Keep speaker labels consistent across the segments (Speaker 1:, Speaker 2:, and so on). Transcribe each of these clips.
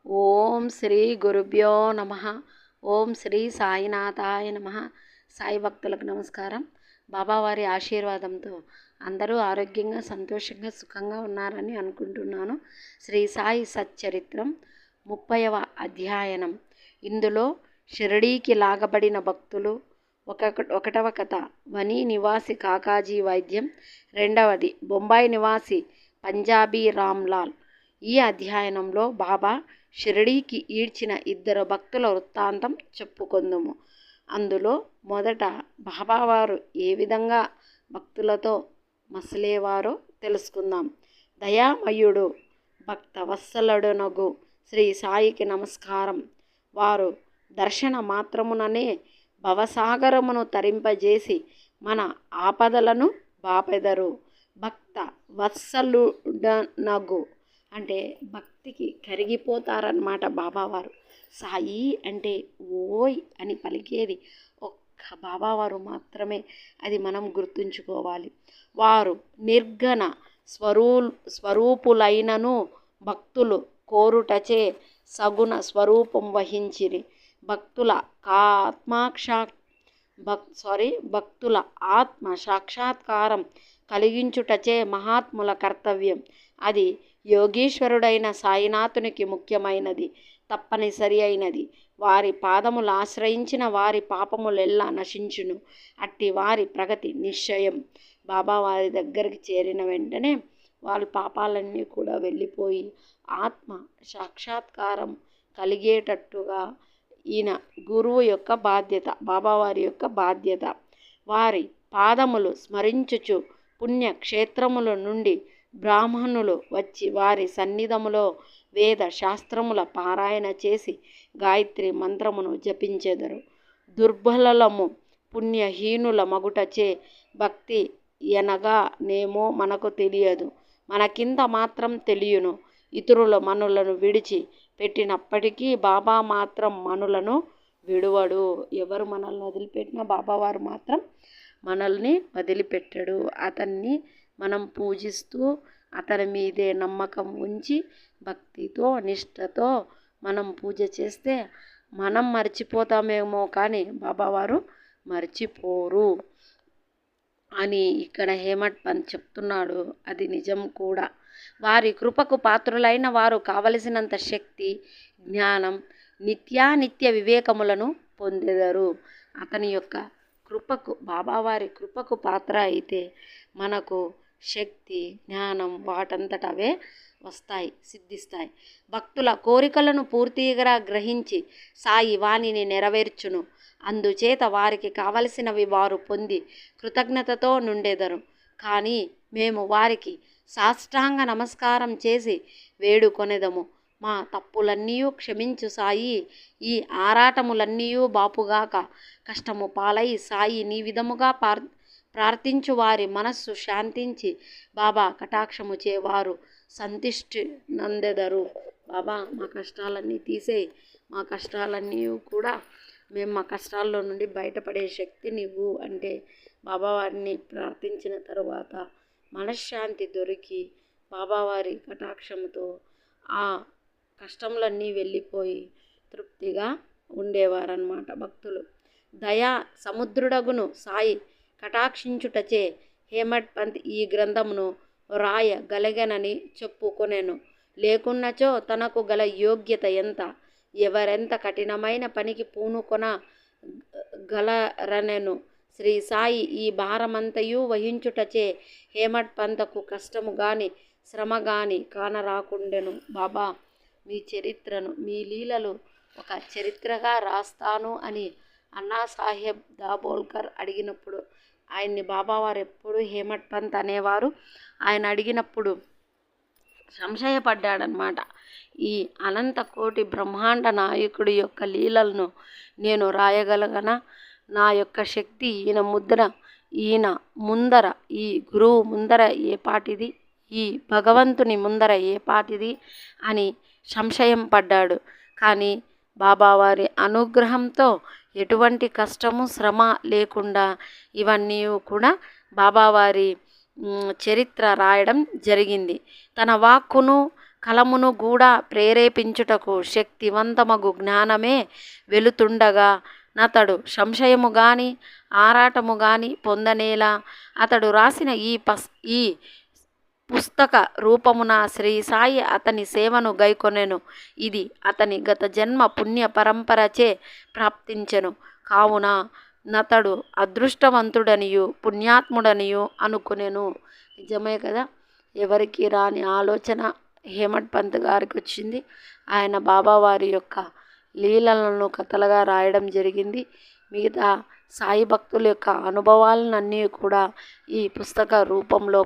Speaker 1: ఓం శ్రీ గురుభ్యో నమ. ఓం శ్రీ సాయినాథాయ నమ. సాయి భక్తులకు నమస్కారం. బాబావారి ఆశీర్వాదంతో అందరూ ఆరోగ్యంగా, సంతోషంగా, సుఖంగా ఉన్నారని అనుకుంటున్నాను. శ్రీ సాయి సచ్చరిత్రం 30వ అధ్యయనం. ఇందులో షిరిడీకి లాగబడిన భక్తులు, ఒకటవ కథ వనీ నివాసి కాకాజీ వైద్యం, రెండవది బొంబాయి నివాసి పంజాబీ రామ్లాల్. ఈ అధ్యయనంలో బాబా షిరిడీకి ఈడ్చిన ఇద్దరు భక్తుల వృత్తాంతం చెప్పుకుందాము. అందులో మొదట బాబావారు ఏ విధంగా భక్తులతో మసలేవారో తెలుసుకుందాం. దయామయుడు భక్త వత్సలుడునగు శ్రీ సాయికి నమస్కారం. వారు దర్శన మాత్రముననే భవసాగరమును తరింపజేసి మన ఆపదలను బాపెదరు. భక్త వత్సలుడనగు అంటే భక్తికి కరిగిపోతారన్నమాట బాబావారు. సాయి అంటే ఓయ్ అని పలికేది ఒక్క బాబావారు మాత్రమే. అది మనం గుర్తుంచుకోవాలి. వారు నిర్గణ స్వరూపులైనను భక్తులు కోరుటచే సగుణ స్వరూపం వహించిరి. భక్తుల భక్తుల ఆత్మ సాక్షాత్కారం కలిగించుటచే మహాత్ముల కర్తవ్యం. అది యోగీశ్వరుడైన సాయినాథునికి ముఖ్యమైనది, తప్పనిసరి అయినది. వారి పాదములు ఆశ్రయించిన వారి పాపములెల్లా నశించును. అట్టి వారి ప్రగతి నిశ్చయం. బాబా వారి దగ్గరికి చేరిన వెంటనే వాళ్ళ పాపాలన్నీ కూడా వెళ్ళిపోయి ఆత్మ సాక్షాత్కారం కలిగేటట్టుగా ఈయన గురువు యొక్క బాధ్యత, బాబావారి యొక్క బాధ్యత. వారి పాదములు స్మరించుచు పుణ్యక్షేత్రముల నుండి బ్రాహ్మణులు వచ్చి వారి సన్నిధములో వేద శాస్త్రముల పారాయణ చేసి గాయత్రి మంత్రమును జపించెదరు. దుర్బలము పుణ్యహీనుల మగుటచే భక్తి ఎనగా నేమో మనకు తెలియదు, మనకింత మాత్రం తెలియను. ఇతరుల మనులను విడిచి పెట్టినప్పటికీ బాబా మాత్రం మనులను విడువడు. ఎవరు మనల్ని వదిలిపెట్టినా బాబావారు మాత్రం మనల్ని వదిలిపెట్టడు. అతన్ని మనం పూజిస్తూ అతని మీదే నమ్మకం ఉంచి భక్తితో నిష్ఠతో మనం పూజ చేస్తే మనం మర్చిపోతామేమో కానీ బాబావారు మర్చిపోరు అని ఇక్కడ హేమట్ పంత్ చెప్తున్నాడు. అది నిజం కూడా. వారి కృపకు పాత్రులైన వారు కావలసినంత శక్తి, జ్ఞానం, నిత్యానిత్య వివేకములను పొందెదరు. అతని యొక్క కృపకు, బాబావారి కృపకు పాత్ర అయితే మనకు శక్తి, జ్ఞానం వాటంతట అవే వస్తాయి, సిద్ధిస్తాయి. భక్తుల కోరికలను పూర్తిగా గ్రహించి సాయి వాణిని నెరవేర్చును. అందుచేత వారికి కావలసినవి వారు పొంది కృతజ్ఞతతో నుండెదరు. కానీ మేము వారికి సాష్టాంగ నమస్కారం చేసి వేడుకొనెదము. మా తప్పులన్నీ క్షమించు సాయి, ఈ ఆరాటములన్నీ బాపుగాక. కష్టము పాలై సాయి నీ విధముగా ప్రార్థించు వారి మనస్సు శాంతించి బాబా కటాక్షము చేవారు సంతుష్టి నందెదరు. బాబా మా కష్టాలన్నీ తీసేయి, మా కష్టాలన్నీ కూడా మేము మా కష్టాల్లో నుండి బయటపడే శక్తి నీవు అంటే బాబావారిని ప్రార్థించిన తరువాత మనశ్శాంతి దొరికి బాబావారి కటాక్షముతో ఆ కష్టములన్నీ వెళ్ళిపోయి తృప్తిగా ఉండేవారన్నమాట భక్తులు. దయా సముద్రుడగును సాయి కటాక్షించుటచే హేమట్ పంత్ ఈ గ్రంథమును రాయగలిగనని చెప్పుకొనెను. లేకున్నచో తనకు గల యోగ్యత ఎంత, ఎవరెంత కఠినమైన పనికి పూనుకొన గలరనెను. శ్రీ సాయి ఈ భారమంతయు వహించుటచే హేమట్ పంతకు కష్టము గాని శ్రమ గాని కానరాకుండెను. బాబా మీ చరిత్రను, మీ లీలలు ఒక చరిత్రగా రాస్తాను అని అన్నా సాహెబ్ దాబోల్కర్ అడిగినప్పుడు ఆయన్ని బాబావారు ఎప్పుడు హేమట్ పంత్ అనేవారు. ఆయన అడిగినప్పుడు సంశయపడ్డాడనమాట. ఈ అనంత కోటి బ్రహ్మాండ నాయకుడి యొక్క లీలలను నేను రాయగలగనా? నా యొక్క శక్తి ఈయన ముందర, ఈ గురువు ముందర ఏ పాటిది, ఈ భగవంతుని ముందర ఏ పాటిది అని సంశయం పడ్డాడు. కానీ బాబావారి అనుగ్రహంతో ఎటువంటి కష్టము, శ్రమ లేకుండా ఇవన్నీ కూడా బాబావారి చరిత్ర రాయడం జరిగింది. తన వాక్కును కలమును కూడా ప్రేరేపించుటకు శక్తివంతమగు జ్ఞానమే వెలుతుండగా నతడు సంశయము గాని ఆరాటము గాని పొందనేలా. అతడు రాసిన ఈ పుస్తక రూపమున శ్రీ సాయి అతని సేవను గైకొనెను. ఇది అతని గత జన్మ పుణ్య పరంపరచే ప్రాప్తించెను. కావున నతడు అదృష్టవంతుడనియు పుణ్యాత్ముడనియు అనుకునెను. నిజమే కదా, ఎవరికి రాని ఆలోచన హేమడ్ పంత్ గారికి వచ్చింది. ఆయన బాబావారి యొక్క లీలలను కథలుగా రాయడం జరిగింది. మిగతా సాయి భక్తుల యొక్క అనుభవాలన్నీ కూడా ఈ పుస్తకంలో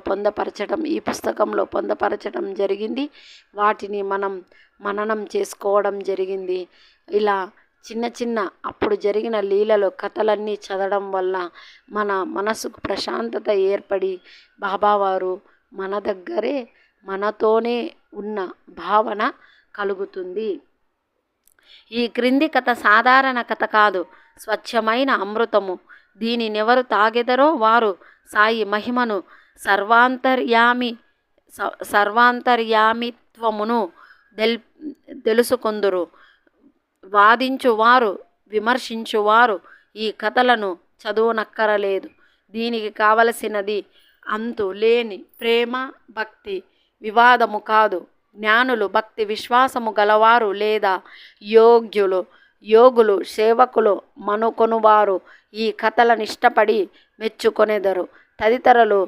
Speaker 1: పొందపరచడం జరిగింది. వాటిని మనం మననం చేసుకోవడం జరిగింది. ఇలా చిన్న చిన్న అప్పుడు జరిగిన లీలలు కథలన్నీ చదవడం వల్ల మన మనసుకు ప్రశాంతత ఏర్పడి బాబావారు మన దగ్గరే మనతోనే ఉన్న భావన కలుగుతుంది. ఈ క్రింది కథ సాధారణ కథ కాదు, స్వచ్ఛమైన అమృతము. దీనినెవరు తాగెదరో వారు సాయి మహిమను సర్వాంతర్యామిత్వమును తెలుసుకొందురు. వాదించువారు విమర్శించువారు ఈ కథలను చదువునక్కరలేదు. దీనికి కావలసినది అంతు లేని ప్రేమ భక్తి వివాదము కాదు. జ్ఞానులు భక్తి విశ్వాసము గలవారు లేదా యోగులు సేవకులు మనుకొనువారు ఈ కథలను ఇష్టపడి మెచ్చుకొనెదరు. తదితరులు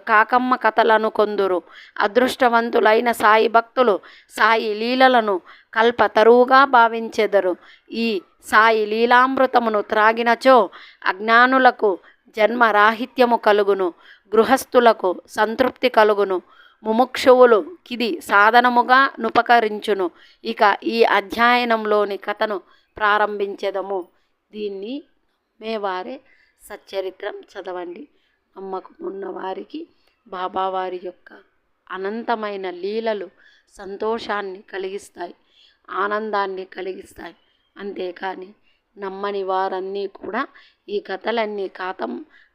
Speaker 1: కాకమ్మ కథలను కొందురు. అదృష్టవంతులైన సాయి భక్తులు సాయి లీలలను కల్పతరువుగా భావించెదరు. ఈ సాయి లీలామృతమును త్రాగినచో అజ్ఞానులకు జన్మరాహిత్యము కలుగును, గృహస్థులకు సంతృప్తి కలుగును, ముముక్షువులు కిది సాధనముగా నుపకరించును. ఇక ఈ అధ్యయనంలోని కథను ప్రారంభించెదము. దీన్ని మేవారే సచ్చరిత్రం చదవండి. నమ్మకం ఉన్న వారికి బాబావారి యొక్క అనంతమైన లీలలు సంతోషాన్ని కలిగిస్తాయి, ఆనందాన్ని కలిగిస్తాయి. అంతేకాని నమ్మని వారన్నీ కూడా ఈ కథలన్నీ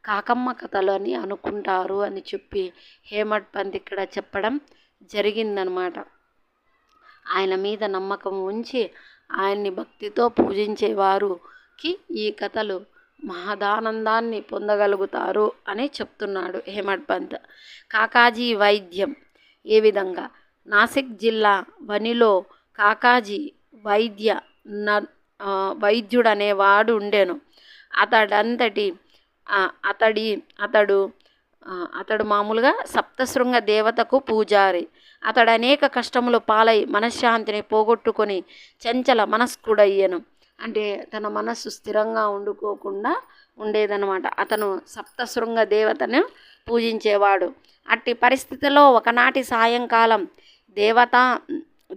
Speaker 1: కాకమ్మ కథలు అని అనుకుంటారు అని చెప్పి హేమడ్ పంత్ ఇక్కడ చెప్పడం జరిగిందనమాట. ఆయన మీద నమ్మకం ఉంచి ఆయన్ని భక్తితో పూజించేవారికి ఈ కథలు మహదానందాన్ని పొందగలుగుతారు అని చెప్తున్నాడు హేమడ్ పంత్. కాకాజీ వైద్యం ఏ విధంగా? నాసిక్ జిల్లా వనిలో కాకాజీ వైద్యుడనేవాడు ఉండెను. అతడు మామూలుగా సప్తశృంగ దేవతకు పూజారి. అతడు అనేక కష్టములు పాలై మనశ్శాంతిని పోగొట్టుకొని చంచల మనస్కుడయ్యను. అంటే తన మనస్సు స్థిరంగా ఉండుకోకుండా ఉండేదన్నమాట. అతను సప్తశృంగ దేవతను పూజించేవాడు. అట్టి పరిస్థితిలో ఒకనాటి సాయంకాలం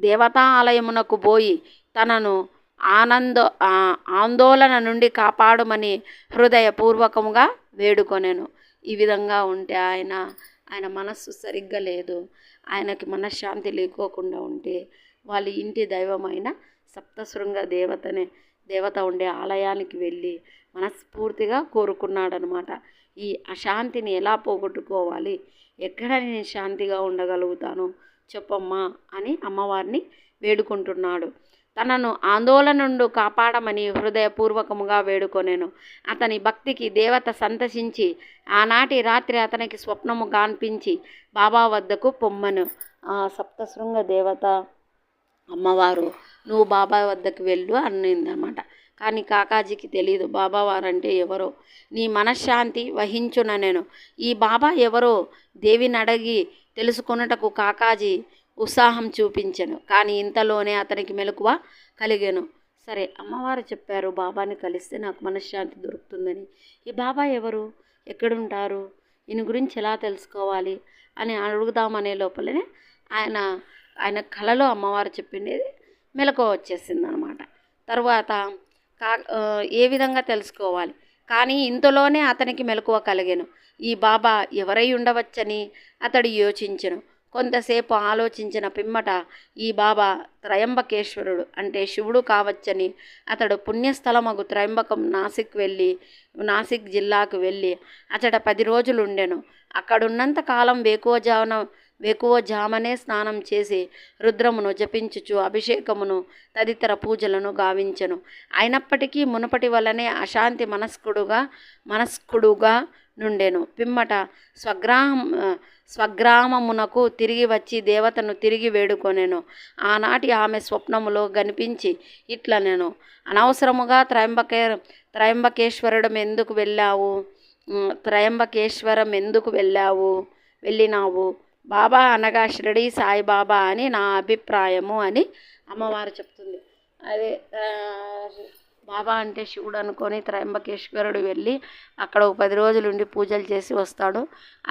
Speaker 1: దేవతాలయమునకు పోయి తనను ఆందోళన నుండి కాపాడమని హృదయపూర్వకముగా వేడుకొనెను. ఈ విధంగా ఉంటే ఆయన మనస్సు సరిగ్గా లేదు, ఆయనకి మనశ్శాంతి లేకోకుండా ఉంటే వాళ్ళ ఇంటి దైవమైన సప్తశృంగ దేవత ఉండే ఆలయానికి వెళ్ళి మనస్ఫూర్తిగా కోరుకున్నాడనమాట. ఈ అశాంతిని ఎలా పోగొట్టుకోవాలి, ఎక్కడ నేను శాంతిగా ఉండగలుగుతాను చెప్పమ్మా అని అమ్మవారిని వేడుకుంటున్నాడు. తనను ఆందోళన నుండి కాపాడమని హృదయపూర్వకముగా వేడుకొనెను. అతని భక్తికి దేవత సంతసించి ఆనాటి రాత్రి అతనికి స్వప్నము గాన్పించి బాబా వద్దకు పొమ్మను. ఆ సప్తశృంగ దేవత అమ్మవారు నువ్వు బాబా వద్దకు వెళ్ళు అన్నమాట. కానీ కాకాజీకి తెలియదు బాబావారు అంటే ఎవరో. నీ మనశ్శాంతి వహించుననెను. ఈ బాబా ఎవరో దేవిని అడిగి తెలుసుకొనుటకు కాకాజీ ఉత్సాహం చూపించెను. కానీ ఇంతలోనే అతనికి మెలకువ కలిగెను. సరే, అమ్మవారు చెప్పారు బాబాని కలిస్తే నాకు మనశ్శాంతి దొరుకుతుందని. ఈ బాబా ఎవరు, ఎక్కడుంటారు, ఈయన గురించి ఎలా తెలుసుకోవాలి అని అడుగుదామనే లోపలనే ఆయన కలలో అమ్మవారు చెప్పిండేది మెలకువ వచ్చేసింది అనమాట. తర్వాత ఏ విధంగా తెలుసుకోవాలి, కానీ ఇంతలోనే అతనికి మెలకువ కలిగెను. ఈ బాబా ఎవరై ఉండవచ్చని అతడు యోచించెను. కొంతసేపు ఆలోచించిన పిమ్మట ఈ బాబా త్రయంబకేశ్వరుడు అంటే శివుడు కావచ్చని అతడు పుణ్యస్థలమగు త్రయంబకం నాసిక్ జిల్లాకు వెళ్ళి అతడ 10 రోజులు ఉండెను. అక్కడున్నంత కాలం వేకువజామున వేకువజామనే స్నానం చేసి రుద్రమును జపించుచు అభిషేకమును తదితర పూజలను గావించెను. అయినప్పటికీ మునుపటి వలనే అశాంతి మనస్కుడుగా నుండెను. పిమ్మట స్వగ్రామమునకు తిరిగి వచ్చి దేవతను తిరిగి వేడుకొనెను. ఆనాటి ఆమె స్వప్నములో కనిపించి ఇట్లనెను, అనవసరముగా త్రయంబకేశ్వరం ఎందుకు వెళ్ళినావు? బాబా అనగా షిరిడి సాయిబాబా అని నా అభిప్రాయము అని అమ్మవారు చెప్తుంది. అదే బాబా అంటే శివుడు అనుకొని త్రయంబకేశ్వరుడు వెళ్ళి అక్కడ 10 రోజులుండి పూజలు చేసి వస్తాడు.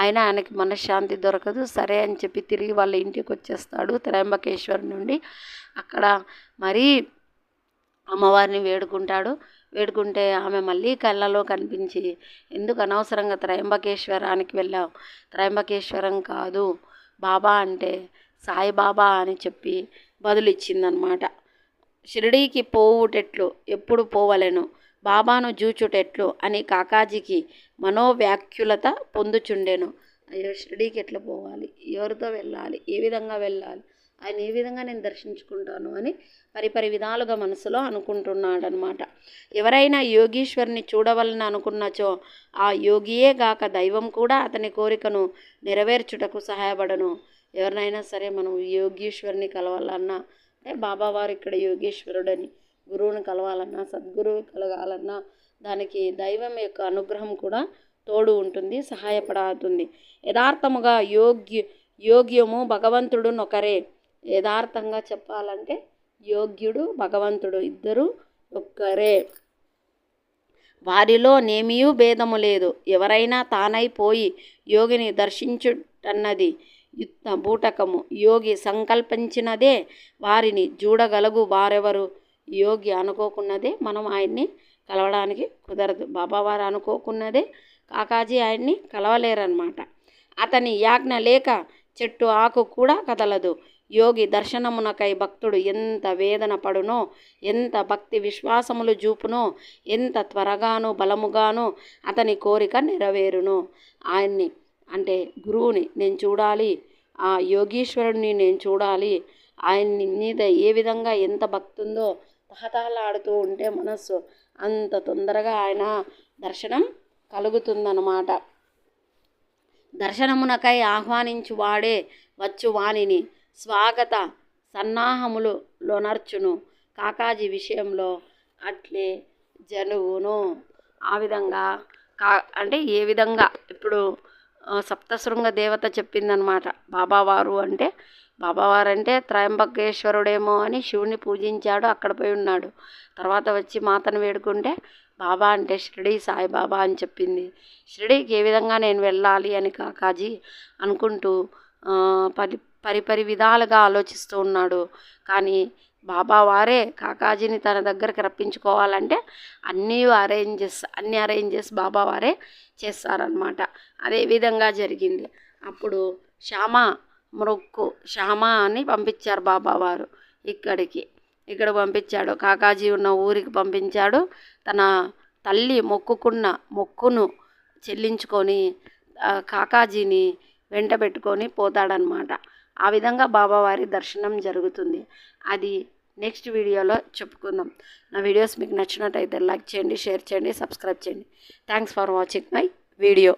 Speaker 1: అయినా ఆయనకి మనశ్శాంతి దొరకదు. సరే అని చెప్పి తిరిగి వాళ్ళ ఇంటికి వచ్చేస్తాడు త్రయంబకేశ్వరు నుండి. అక్కడ మరీ అమ్మవారిని వేడుకుంటే ఆమె మళ్ళీ కళ్ళలో కనిపించి, ఎందుకు అనవసరంగా త్రయంబకేశ్వరానికి వెళ్ళావు? త్రయంబకేశ్వరం కాదు, బాబా అంటే సాయిబాబా అని చెప్పి బదులిచ్చిందనమాట. షిరిడీకి పోవుటెట్లు, ఎప్పుడు పోవలెను, బాబాను జూచుటెట్లు అని కాకాజీకి మనోవ్యాఖ్యులత పొందుచుండెను. అయ్యో, షిరిడీకి ఎట్లా పోవాలి, ఎవరితో వెళ్ళాలి, ఏ విధంగా వెళ్ళాలి, ఆయన ఏ విధంగా నేను దర్శించుకుంటాను అని పరిపరి విధాలుగా మనసులో అనుకుంటున్నాడనమాట. ఎవరైనా యోగీశ్వరుని చూడవలని అనుకున్నచో ఆ యోగియే గాక దైవం కూడా అతని కోరికను నెరవేర్చుటకు సహాయపడను. ఎవరినైనా సరే మనం యోగీశ్వరుని కలవాలన్నా, అంటే బాబావారు ఇక్కడ యోగేశ్వరుడని, గురువుని కలవాలన్నా, సద్గురువు కలగాలన్నా దానికి దైవం యొక్క అనుగ్రహం కూడా తోడు ఉంటుంది, సహాయపడుతుంది. యథార్థముగా యోగ్యము భగవంతుడు నొకరే. యథార్థంగా చెప్పాలంటే యోగ్యుడు భగవంతుడు ఇద్దరు ఒక్కరే. వారిలో నేమియూ భేదము లేదు. ఎవరైనా తానైపోయి యోగిని దర్శించుటన్నది యుక్త బూటకము. యోగి సంకల్పించినదే వారిని చూడగలుగు వారెవరు. యోగి అనుకోకున్నదే మనం ఆయన్ని కలవడానికి కుదరదు. బాబావారు అనుకోకున్నదే కాకాజీ ఆయన్ని కలవలేరన్నమాట. అతని యాజ్ఞ లేక చెట్టు ఆకు కూడా కదలదు. యోగి దర్శనమునకై భక్తుడు ఎంత వేదన పడునో, ఎంత భక్తి విశ్వాసములు చూపునో, ఎంత త్వరగాను బలముగాను అతని కోరిక నెరవేరును. ఆయన్ని అంటే గురువుని నేను చూడాలి, ఆ యోగీశ్వరుడిని నేను చూడాలి, ఆయన్ని మీద ఏ విధంగా ఎంత భక్తి ఉందో తహతహలాడుతూ ఉంటే మనస్సు అంత తొందరగా ఆయన దర్శనం కలుగుతుందన్నమాట. దర్శనమునకై ఆహ్వానించు వాడే వచ్చు వానిని స్వాగత సన్నాహములు లోనర్చును. కాకాజీ విషయంలో అట్లే జరుగును. ఆ విధంగా అంటే ఏ విధంగా ఇప్పుడు సప్తశృంగ దేవత చెప్పిందనమాట. బాబావారు అంటే త్రయంబకేశ్వరుడేమో అని శివుని పూజించాడు, అక్కడ పోయి ఉన్నాడు. తర్వాత వచ్చి మాతను వేడుకుంటే బాబా అంటే షిరిడి సాయిబాబా అని చెప్పింది. షిరిడీకి ఏ విధంగా నేను వెళ్ళాలి అని కాకాజీ అనుకుంటూ పరిపరి విధాలుగా ఆలోచిస్తూ ఉన్నాడు. కానీ బాబావారే కాకాజీని తన దగ్గరికి రప్పించుకోవాలంటే అన్నీ అరేంజ్ చేసి బాబావారే చేస్తారనమాట. అదే విధంగా జరిగింది. అప్పుడు శ్యామ అని పంపించారు బాబావారు. ఇక్కడ పంపించాడు, కాకాజీ ఉన్న ఊరికి పంపించాడు. తన తల్లి మొక్కుకున్న మొక్కును చెల్లించుకొని కాకాజీని వెంట పెట్టుకొని పోతాడనమాట. ఆ విధంగా బాబావారి దర్శనం జరుగుతుంది. అది నెక్స్ట్ వీడియోలో చెప్పుకుందాం. నా వీడియోస్ మీకు నచ్చినట్టయితే లైక్ చేయండి, షేర్ చేయండి, సబ్స్క్రైబ్ చేయండి. Thanks for watching my video.